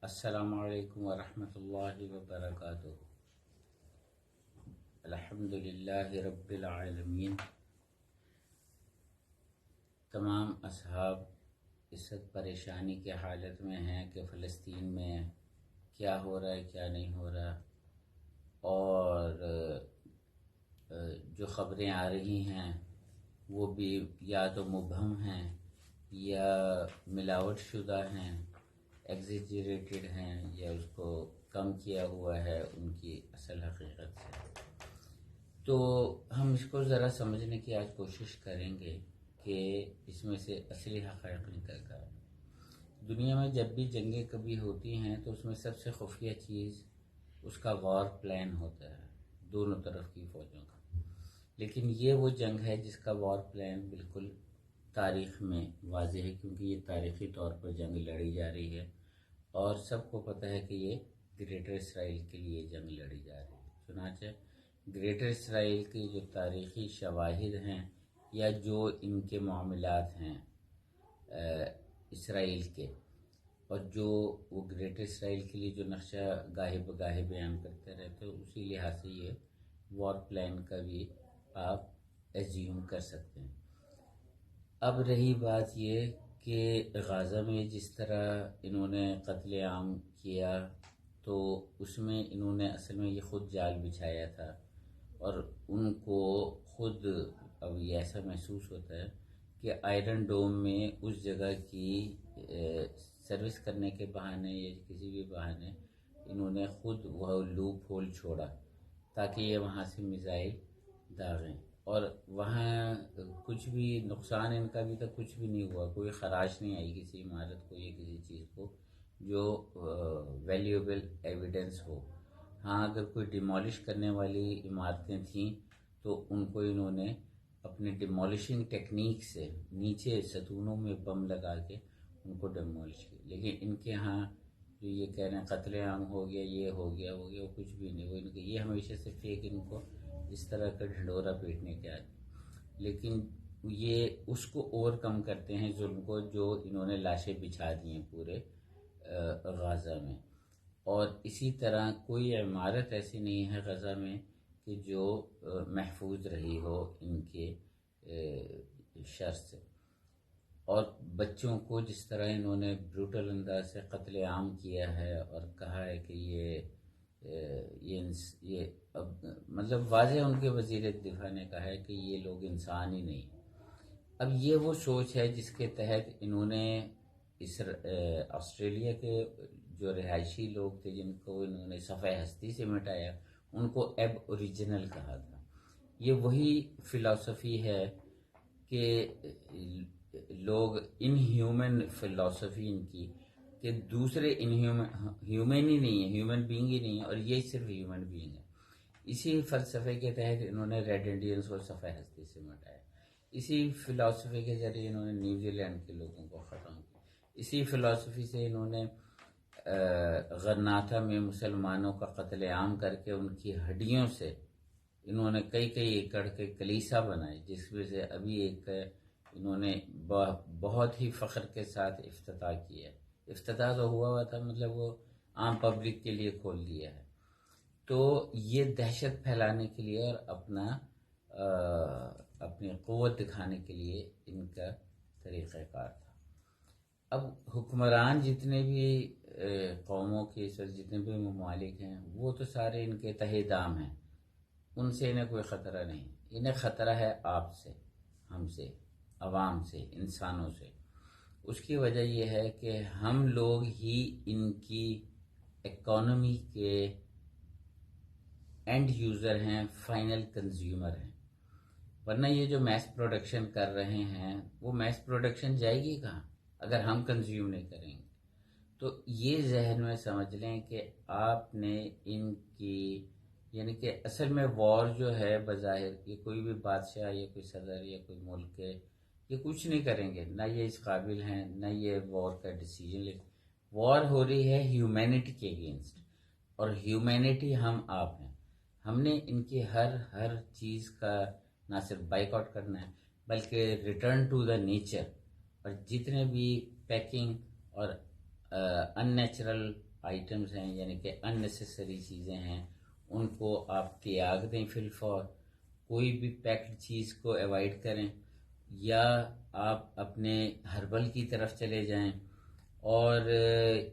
السلام علیکم ورحمۃ اللہ وبرکاتہ۔ الحمد للہ رب العالمین۔ تمام اصحاب اس وقت پریشانی کے حالت میں ہیں کہ فلسطین میں کیا ہو رہا ہے کیا نہیں ہو رہا، اور جو خبریں آ رہی ہیں وہ بھی یا تو مبہم ہیں یا ملاوٹ شدہ ہیں، ایگزیجریٹڈ ہیں، یا اس کو کم کیا ہوا ہے ان کی اصل حقیقت سے۔ تو ہم اس کو ذرا سمجھنے کی آج کوشش کریں گے کہ اس میں سے اصلی حقائق نکل کر آئیں۔ دنیا میں جب بھی جنگیں کبھی ہوتی ہیں تو اس میں سب سے خفیہ چیز اس کا وار پلان ہوتا ہے، دونوں طرف کی فوجوں کا۔ لیکن یہ وہ جنگ ہے جس کا وار پلان بالکل تاریخ میں واضح ہے، کیونکہ یہ تاریخی طور پر جنگ لڑی جا رہی ہے اور سب کو پتہ ہے کہ یہ گریٹر اسرائیل کے لیے جنگ لڑی جا رہی ہے۔ چنانچہ گریٹر اسرائیل کی جو تاریخی شواہد ہیں یا جو ان کے معاملات ہیں اسرائیل کے، اور جو وہ گریٹر اسرائیل کے لیے جو نقشہ گاہے بگاہے بیان کرتے رہتے ہیں، اسی لحاظ سے یہ وار پلان کا بھی آپ ایزیوم کر سکتے ہیں۔ اب رہی بات یہ کہ غزہ میں جس طرح انہوں نے قتل عام کیا، تو اس میں انہوں نے اصل میں یہ خود جال بچھایا تھا، اور ان کو خود اب یہ ایسا محسوس ہوتا ہے کہ آئرن ڈوم میں اس جگہ کی سروس کرنے کے بہانے یا کسی بھی بہانے انہوں نے خود وہ لوپ ہول چھوڑا تاکہ یہ وہاں سے میزائل داغیں، اور وہاں کچھ بھی نقصان ان کا بھی تک کچھ بھی نہیں ہوا، کوئی خراش نہیں آئی کسی عمارت کو یا کسی چیز کو جو ویلیوبل ایویڈنس ہو۔ ہاں، اگر کوئی ڈیمالش کرنے والی عمارتیں تھیں تو ان کو انہوں نے اپنے ڈیمالشنگ ٹیکنیک سے نیچے ستونوں میں بم لگا کے ان کو ڈیمالش کیا، لیکن ان کے ہاں جو یہ کہہ رہے ہیں قتل عام ہو گیا، یہ ہو گیا وہ کچھ بھی نہیں۔ وہ ان کے یہ ہمیشہ سے فیک ان کو اس طرح کا ڈھنڈورا پیٹنے کے آتے، لیکن یہ اس کو اوور کم کرتے ہیں ظلم کو جو انہوں نے لاشیں بچھا دی ہیں پورے غزہ میں۔ اور اسی طرح کوئی عمارت ایسی نہیں ہے غزہ میں کہ جو محفوظ رہی ہو ان کے شر سے۔ اور بچوں کو جس طرح انہوں نے بروٹل انداز سے قتل عام کیا ہے اور کہا ہے کہ یہ اب مطلب واضح ان کے وزیر دفاع نے کہا ہے کہ یہ لوگ انسان ہی نہیں۔ اب یہ وہ سوچ ہے جس کے تحت انہوں نے آسٹریلیا کے جو رہائشی لوگ تھے جن کو انہوں نے صفحہ ہستی سے مٹایا، ان کو ایب اوریجنل کہا تھا۔ یہ وہی فلسفی ہے کہ لوگ ان ہیومن فلسفی ان کی کہ دوسرے ان ہیومن ہی نہیں ہے، ہیومن بینگ ہی نہیں ہے، اور یہ صرف ہیومن بینگ ہے۔ اسی فلسفے کے تحت انہوں نے ریڈ انڈینز کو صفحہ ہستی سے مٹایا، اسی فلسفے کے ذریعے انہوں نے نیوزی لینڈ کے لوگوں کو ختم کیا، اسی فلسفی سے انہوں نے غرناطہ میں مسلمانوں کا قتل عام کر کے ان کی ہڈیوں سے انہوں نے کئی ایکڑ کے کلیسا بنائے، جس میں سے ابھی ایک انہوں نے بہت ہی فخر کے ساتھ افتتاح کیا ہے۔ افتتاح تو ہوا تھا، مطلب وہ عام پبلک کے لیے کھول دیا ہے۔ تو یہ دہشت پھیلانے کے لیے اور اپنی قوت دکھانے کے لیے ان کا طریقہ کار تھا۔ اب حکمران جتنے بھی قوموں کے جتنے بھی ممالک ہیں وہ تو سارے ان کے تہہ دام ہیں، ان سے انہیں کوئی خطرہ نہیں۔ انہیں خطرہ ہے آپ سے، ہم سے، عوام سے، انسانوں سے۔ اس کی وجہ یہ ہے کہ ہم لوگ ہی ان کی اکانومی کے اینڈ یوزر ہیں، فائنل کنزیومر ہیں۔ ورنہ یہ جو میس پروڈکشن کر رہے ہیں وہ میس پروڈکشن جائے گی کہاں اگر ہم کنزیوم نہیں کریں گے؟ تو یہ ذہن میں سمجھ لیں کہ آپ نے ان کی یعنی کہ اصل میں وار جو ہے بظاہر یہ کوئی بھی بادشاہ یا کوئی صدر یا کوئی ملک ہے یہ کچھ نہیں کریں گے، نہ یہ اس قابل ہیں، نہ یہ وار کا ڈیسیجن لے۔ وار ہو رہی ہے ہیومینٹی کے اگینسٹ، اور ہیومینٹی ہم آپ ہیں۔ ہم نے ان کی ہر چیز کا نہ صرف بائیک آؤٹ کرنا ہے بلکہ ریٹرن ٹو دا نیچر، اور جتنے بھی پیکنگ اور ان نیچرل آئٹمز ہیں یعنی کہ ان نیسیسری چیزیں ہیں ان کو آپ تیاگ دیں فی الفور. کوئی بھی پیکڈ چیز کو ایوائڈ کریں یا آپ اپنے ہربل کی طرف چلے جائیں اور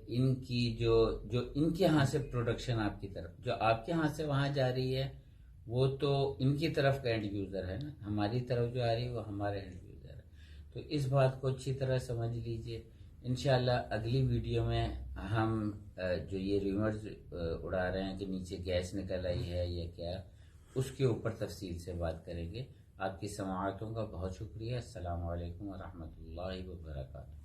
ان کی جو ان کے ہاں سے پروڈکشن آپ کی طرف جو آپ کے ہاں سے وہاں جا رہی ہے وہ تو ان کی طرف کا اینڈ یوزر ہے نا, ہماری طرف جو آ رہی ہے وہ ہمارے اینڈ یوزر ہے. تو اس بات کو اچھی طرح سمجھ لیجئے. انشاءاللہ اگلی ویڈیو میں ہم جو یہ ریمرز اڑا رہے ہیں کہ نیچے گیس نکل آئی ہے یا کیا, اس کے اوپر تفصیل سے بات کریں گے. آپ کی سماعتوں کا بہت شکریہ. السلام علیکم ورحمۃ اللہ وبرکاتہ.